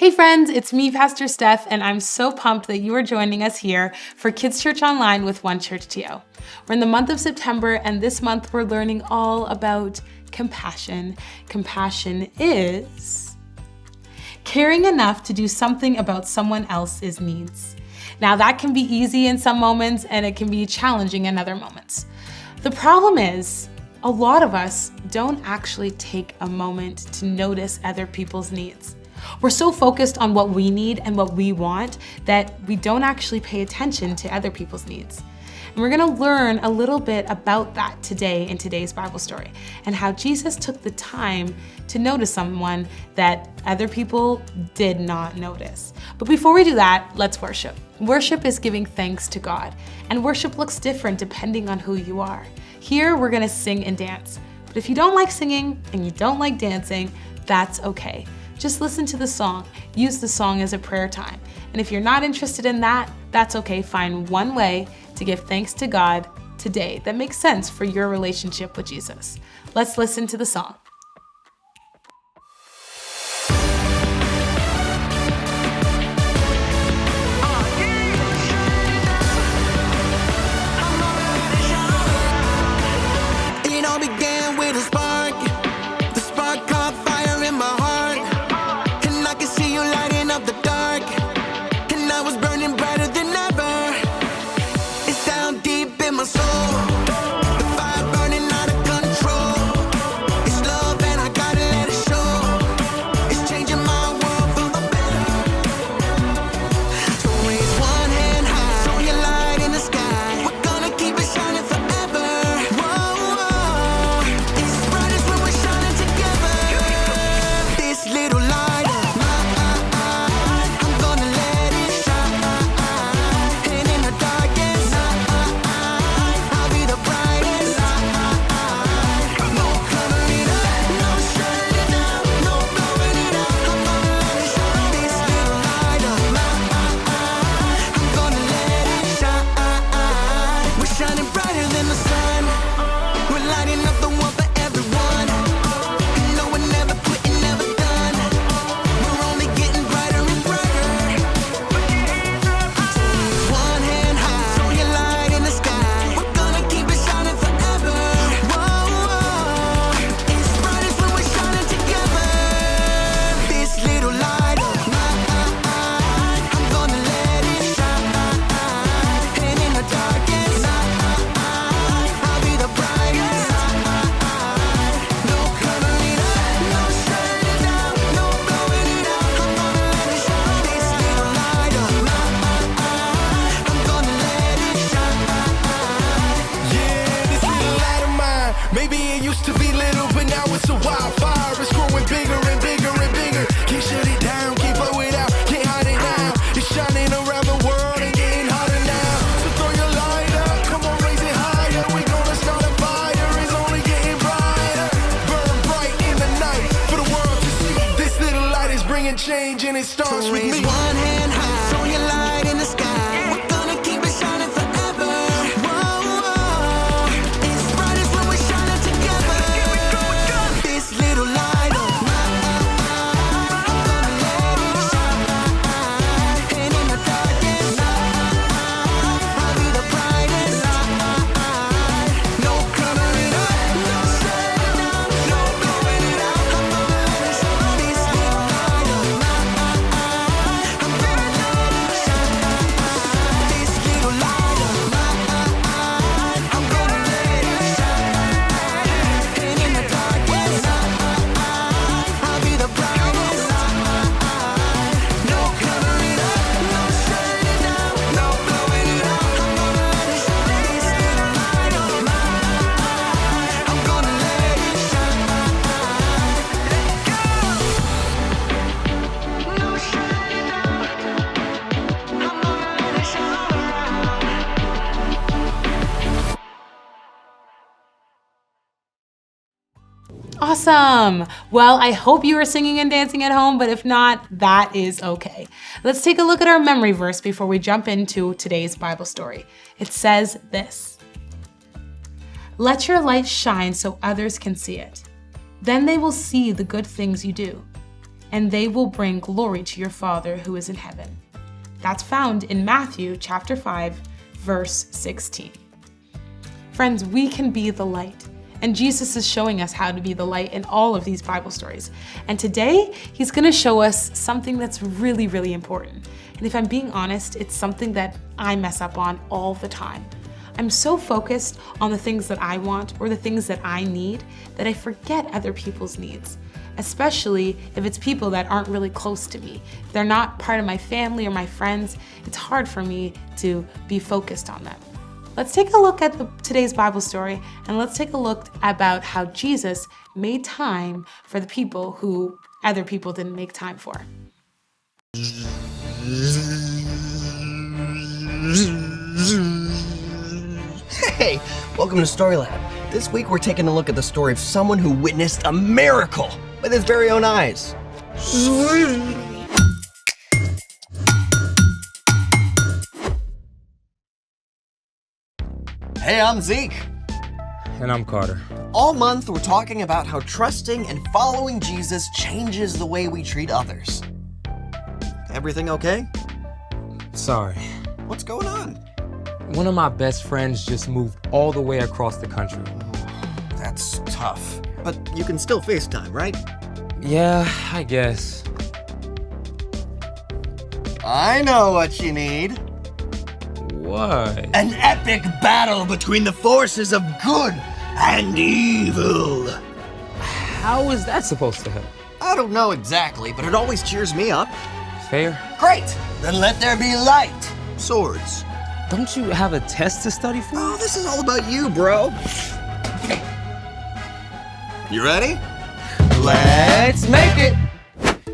Hey friends, it's me, Pastor Steph, and I'm so pumped that you are joining us here for Kids Church Online with One Church TO. We're in the month of September, and this month we're learning all about compassion. Compassion is caring enough to do something about someone else's needs. Now that can be easy in some moments, and it can be challenging in other moments. The problem is, a lot of us don't actually take a moment to notice other people's needs. We're so focused on what we need and what we want that we don't actually pay attention to other people's needs. And we're gonna learn a little bit about that today in today's Bible story and how Jesus took the time to notice someone that other people did not notice. But before we do that, let's worship. Worship is giving thanks to God, and worship looks different depending on who you are. Here, we're gonna sing and dance. But if you don't like singing and you don't like dancing, that's okay. Just listen to the song. Use the song as a prayer time. And if you're not interested in that, that's okay. Find one way to give thanks to God today that makes sense for your relationship with Jesus. Let's listen to the song. It all began with a spark. The spark caught fire in my heart. And I can see you lighting up the dark. And I was burning brighter than ever. It's down deep in my soul. The fire burning out of control. It's love and I gotta let it show. It's changing my world for the better. So raise one hand high. Show your light in the sky. We're gonna keep it shining forever. Whoa, it's brightest when we're shining together. This little light of mine, I'm gonna let it shine. And in the darkest night, I'll be the brightest light. No covering up, no shutting down, no blowing it out. I'm gonna let it shine. This little light of mine, I'm gonna let it shine. We're shining brighter than the sun. We're lighting up the world for everyone. And no, we're never quitting, never done. We're only getting brighter and brighter. So raise one hand high, show your light in the sky. We're gonna keep it shining forever. Whoa, it's brightest when we're shining together. This little light of mine, I'm gonna let it shine. And in the darkest night, I'll be the brightest light. No covering up, no shutting down, no blowing it out. I'm gonna let it shine. This little light of mine, I'm gonna let it shine. Yeah, this little light of mine. Maybe it used to be little, but now it's a wildfire. It's growing bigger and bigger and bigger. Can't shut it down, can't blow it out, can't hide it now. It's shining around the world and getting hotter now. So throw your light up, come on, raise it higher. We gonna start a fire, it's only getting brighter. Burn bright in the night for the world to see. This little light is bringing change and it starts with me. One hand high, show your light in the sky. We're gonna keep it shining forever. Whoa, it's brightest when we're shining together. This little light of mine, I'm gonna let it shine. And in the darkest night, I'll be the brightest light. No covering up, no shutting down, no blowing it out. I'm gonna let it shine. This little light of mine, I'm gonna let it shine. This little light of mine, I'm gonna let it shine. And in the darkest night, I'll be the brightest light. No covering up, no shutting down, no blowing it out. I'm gonna let it shine. This little light of mine, I'm gonna let it shine. No shutting down, I'm gonna let it shine. Awesome. Well, I hope you are singing and dancing at home, but if not, that is okay. Let's take a look at our memory verse before we jump into today's Bible story. It says this: "Let your light shine so others can see it. Then they will see the good things you do and they will bring glory to your Father who is in heaven. That's found in Matthew chapter 5, verse 16. Friends, we can be the light. And Jesus is showing us how to be the light in all of these Bible stories. And today, he's gonna show us something that's really, really important. And if I'm being honest, it's something that I mess up on all the time. I'm so focused on the things that I want or the things that I need that I forget other people's needs, especially if it's people that aren't really close to me. If they're not part of my family or my friends, it's hard for me to be focused on them. Let's take a look at today's Bible story, and let's take a look about how Jesus made time for the people who other people didn't make time for. Hey, welcome to Story Lab. This week we're taking a look at the story of someone who witnessed a miracle with his very own eyes. Hey, I'm Zeke. And I'm Carter. All month we're talking about how trusting and following Jesus changes the way we treat others. Everything okay? Sorry. What's going on? One of my best friends just moved all the way across the country. That's tough. But you can still FaceTime, right? Yeah, I guess. I know what you need. What? An epic battle between the forces of good and evil. How is that supposed to help? I don't know exactly, but it always cheers me up. Fair? Great! Then let there be light. Swords. Don't you have a test to study for? Oh, this is all about you, bro. You ready? Let's make it!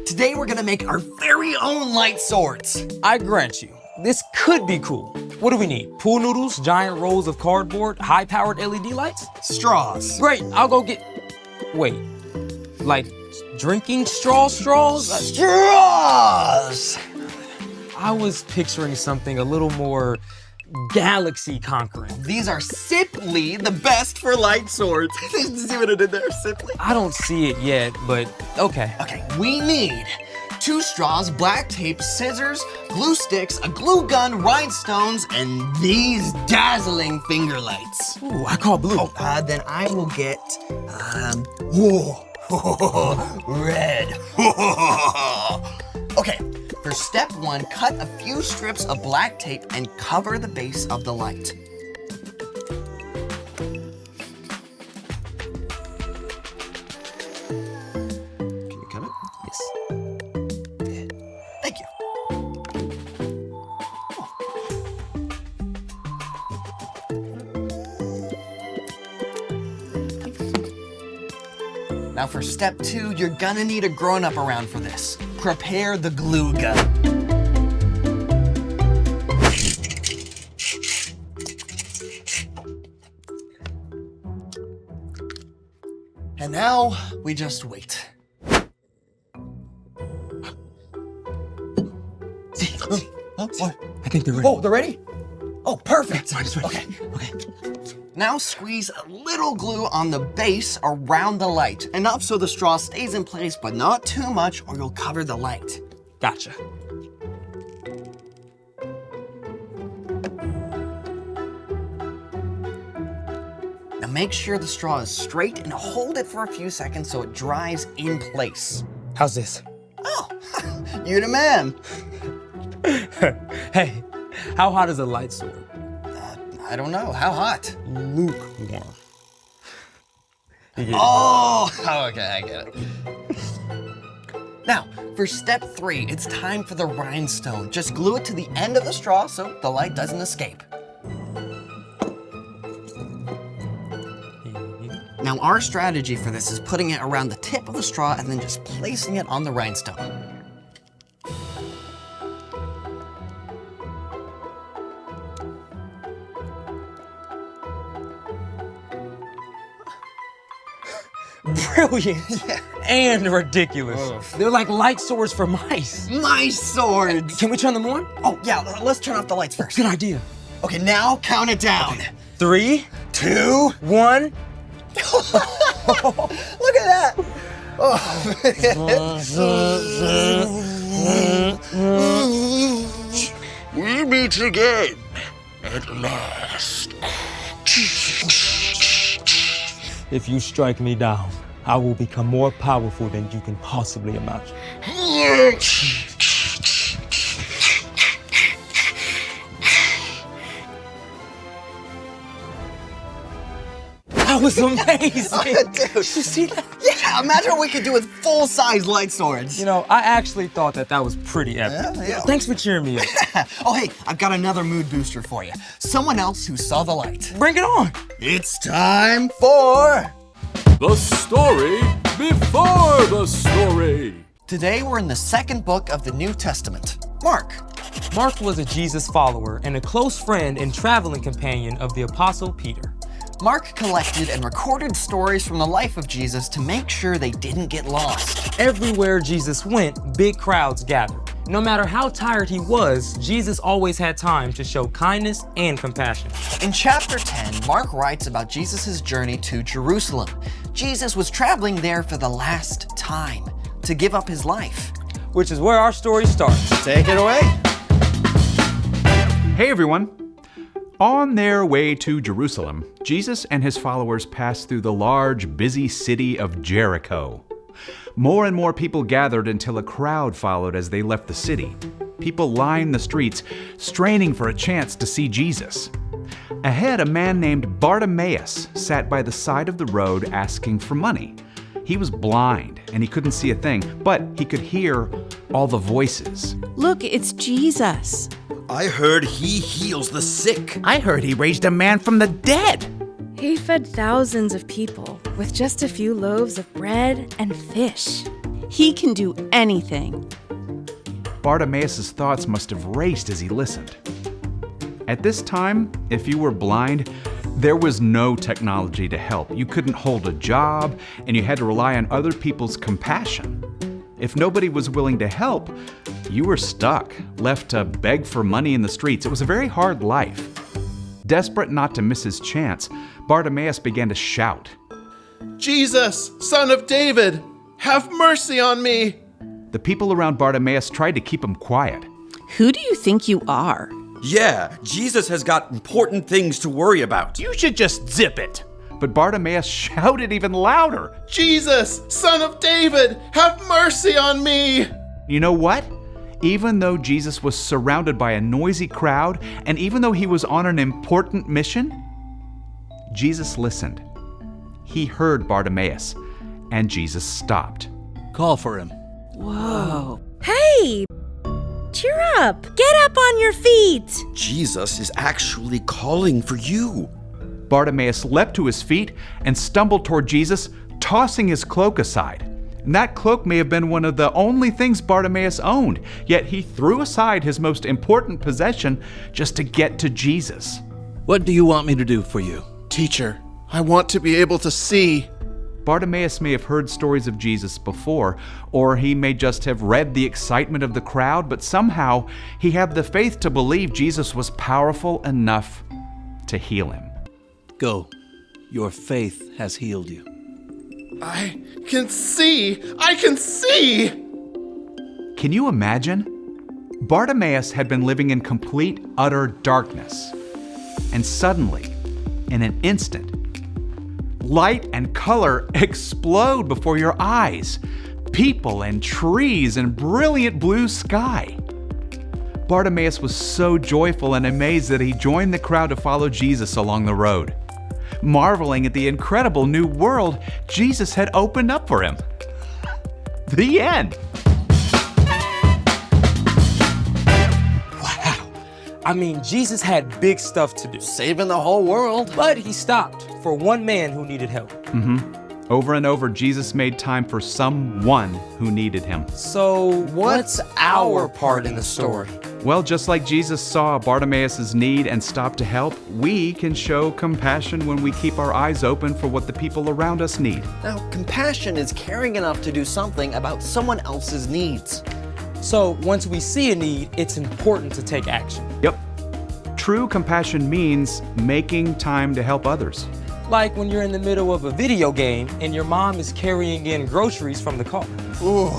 Today we're gonna make our very own light swords. I grant you, this could be cool. What do we need? Pool noodles, giant rolls of cardboard, high-powered LED lights? Straws. Great, I'll go get... Wait, like drinking straws? Straws! I was picturing something a little more galaxy conquering. These are simply the best for light swords. See what I did there? Simply. I don't see it yet, but okay. Okay, we need 2 straws, black tape, scissors, glue sticks, a glue gun, rhinestones, and these dazzling finger lights. Ooh, I call blue. Then I will get, red. Okay, for step 1, cut a few strips of black tape and cover the base of the light. Can you cut it? Yes. Thank you. Now for step 2, you're gonna need a grown-up around for this. Prepare the glue gun. And now we just wait. What? I think they're ready. Oh, they're ready? Oh, perfect. Mine's ready. Okay. Now squeeze a little glue on the base around the light. Enough so the straw stays in place, but not too much or you'll cover the light. Gotcha. Now make sure the straw is straight and hold it for a few seconds so it dries in place. How's this? Oh, you're the man. Hey, how hot is a light sword? I don't know, how hot? Lukewarm. Oh, okay, I get it. Now, for step 3, it's time for the rhinestone. Just glue it to the end of the straw so the light doesn't escape. Now, our strategy for this is putting it around the tip of the straw and then just placing it on the rhinestone. Brilliant and ridiculous. They're like light swords for mice. Mice swords! Can we turn them on? Oh, yeah, let's turn off the lights first. Good idea. Okay, now count it down. 3, 2, 1. Look at that! We meet again at last. If you strike me down, I will become more powerful than you can possibly imagine. That was amazing. Dude. You see that? Yeah, imagine what we could do with full-size light swords. You know, I actually thought that was pretty epic. Yeah. Thanks for cheering me up. Oh, hey, I've got another mood booster for you. Someone else who saw the light. Bring it on. It's time for... The story before the story. Today we're in the second book of the New Testament, Mark. Mark was a Jesus follower and a close friend and traveling companion of the Apostle Peter. Mark collected and recorded stories from the life of Jesus to make sure they didn't get lost. Everywhere Jesus went, big crowds gathered. No matter how tired he was, Jesus always had time to show kindness and compassion. In chapter 10, Mark writes about Jesus' journey to Jerusalem. Jesus was traveling there for the last time to give up his life. Which is where our story starts. Take it away. Hey everyone! On their way to Jerusalem, Jesus and his followers passed through the large, busy city of Jericho. More and more people gathered until a crowd followed as they left the city. People lined the streets, straining for a chance to see Jesus. Ahead, a man named Bartimaeus sat by the side of the road asking for money. He was blind and he couldn't see a thing, but he could hear all the voices. Look, it's Jesus. I heard he heals the sick. I heard he raised a man from the dead. He fed thousands of people with just a few loaves of bread and fish. He can do anything. Bartimaeus' thoughts must have raced as he listened. At this time, if you were blind, there was no technology to help. You couldn't hold a job, and you had to rely on other people's compassion. If nobody was willing to help, you were stuck, left to beg for money in the streets. It was a very hard life. Desperate not to miss his chance, Bartimaeus began to shout. Jesus, son of David, have mercy on me. The people around Bartimaeus tried to keep him quiet. Who do you think you are? Yeah, Jesus has got important things to worry about. You should just zip it. But Bartimaeus shouted even louder. Jesus, son of David, have mercy on me. You know what? Even though Jesus was surrounded by a noisy crowd, and even though he was on an important mission, Jesus listened. He heard Bartimaeus, and Jesus stopped. Call for him. Whoa. Hey! Cheer up! Get up on your feet! Jesus is actually calling for you. Bartimaeus leapt to his feet and stumbled toward Jesus, tossing his cloak aside. And that cloak may have been one of the only things Bartimaeus owned, yet he threw aside his most important possession just to get to Jesus. What do you want me to do for you? Teacher, I want to be able to see. Bartimaeus may have heard stories of Jesus before, or he may just have read the excitement of the crowd, but somehow he had the faith to believe Jesus was powerful enough to heal him. Go. Your faith has healed you. I can see. I can see. Can you imagine? Bartimaeus had been living in complete, utter darkness. And suddenly, in an instant, light and color explode before your eyes. People and trees and brilliant blue sky. Bartimaeus was so joyful and amazed that he joined the crowd to follow Jesus along the road, marveling at the incredible new world Jesus had opened up for him. The end. Wow. I mean, Jesus had big stuff to do. Saving the whole world. But he stopped for one man who needed help. Over and over, Jesus made time for someone who needed him. So, What's our part in the story? Well, just like Jesus saw Bartimaeus' need and stopped to help, we can show compassion when we keep our eyes open for what the people around us need. Now, compassion is caring enough to do something about someone else's needs. So, once we see a need, it's important to take action. Yep. True compassion means making time to help others. Like when you're in the middle of a video game and your mom is carrying in groceries from the car. Ooh,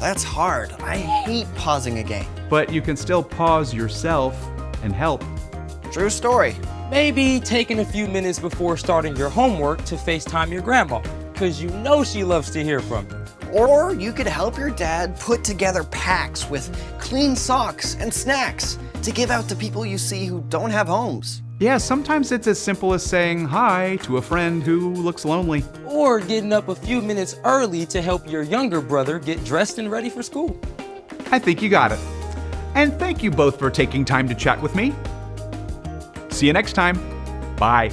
that's hard. I hate pausing a game. But you can still pause yourself and help. True story. Maybe taking a few minutes before starting your homework to FaceTime your grandma, because you know she loves to hear from you. Or you could help your dad put together packs with clean socks and snacks to give out to people you see who don't have homes. Yeah, sometimes it's as simple as saying hi to a friend who looks lonely. Or getting up a few minutes early to help your younger brother get dressed and ready for school. I think you got it. And thank you both for taking time to chat with me. See you next time. Bye.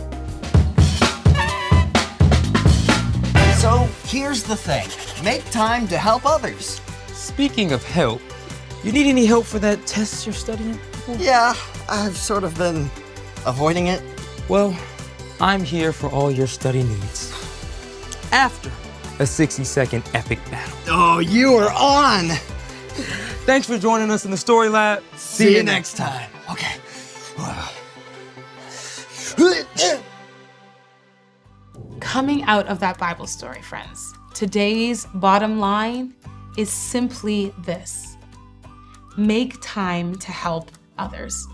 So here's the thing. Make time to help others. Speaking of help, you need any help for that test you're studying? Yeah, I've sort of been avoiding it. Well, I'm here for all your study needs. After a 60-second epic battle. Oh, you are on. Thanks for joining us in the Story Lab. See you next time. Okay. Coming out of that Bible story, friends, today's bottom line is simply this: make time to help others.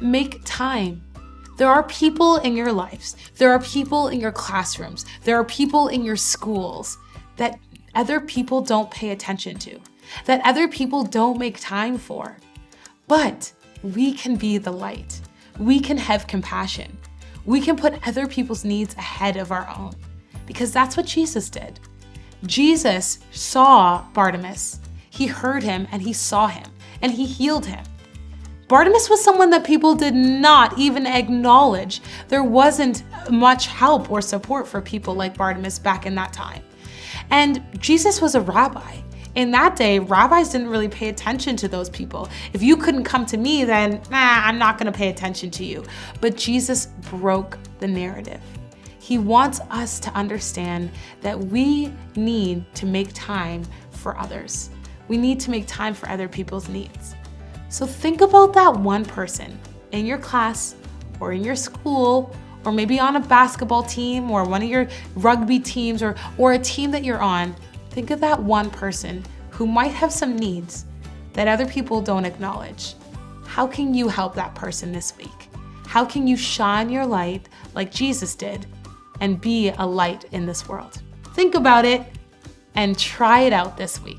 Make time. There are people in your lives, there are people in your classrooms, there are people in your schools that other people don't pay attention to, that other people don't make time for. But we can be the light. We can have compassion. We can put other people's needs ahead of our own, because that's what Jesus did. Jesus saw Bartimaeus. He heard him and he saw him and he healed him. Bartimaeus was someone that people did not even acknowledge. There wasn't much help or support for people like Bartimaeus back in that time. And Jesus was a rabbi. In that day, rabbis didn't really pay attention to those people. If you couldn't come to me, then I'm not gonna pay attention to you. But Jesus broke the narrative. He wants us to understand that we need to make time for others. We need to make time for other people's needs. So think about that one person in your class or in your school, or maybe on a basketball team or one of your rugby teams or a team that you're on. Think of that one person who might have some needs that other people don't acknowledge. How can you help that person this week? How can you shine your light like Jesus did and be a light in this world? Think about it and try it out this week.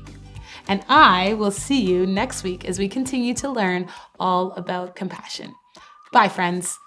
And I will see you next week as we continue to learn all about compassion. Bye, friends.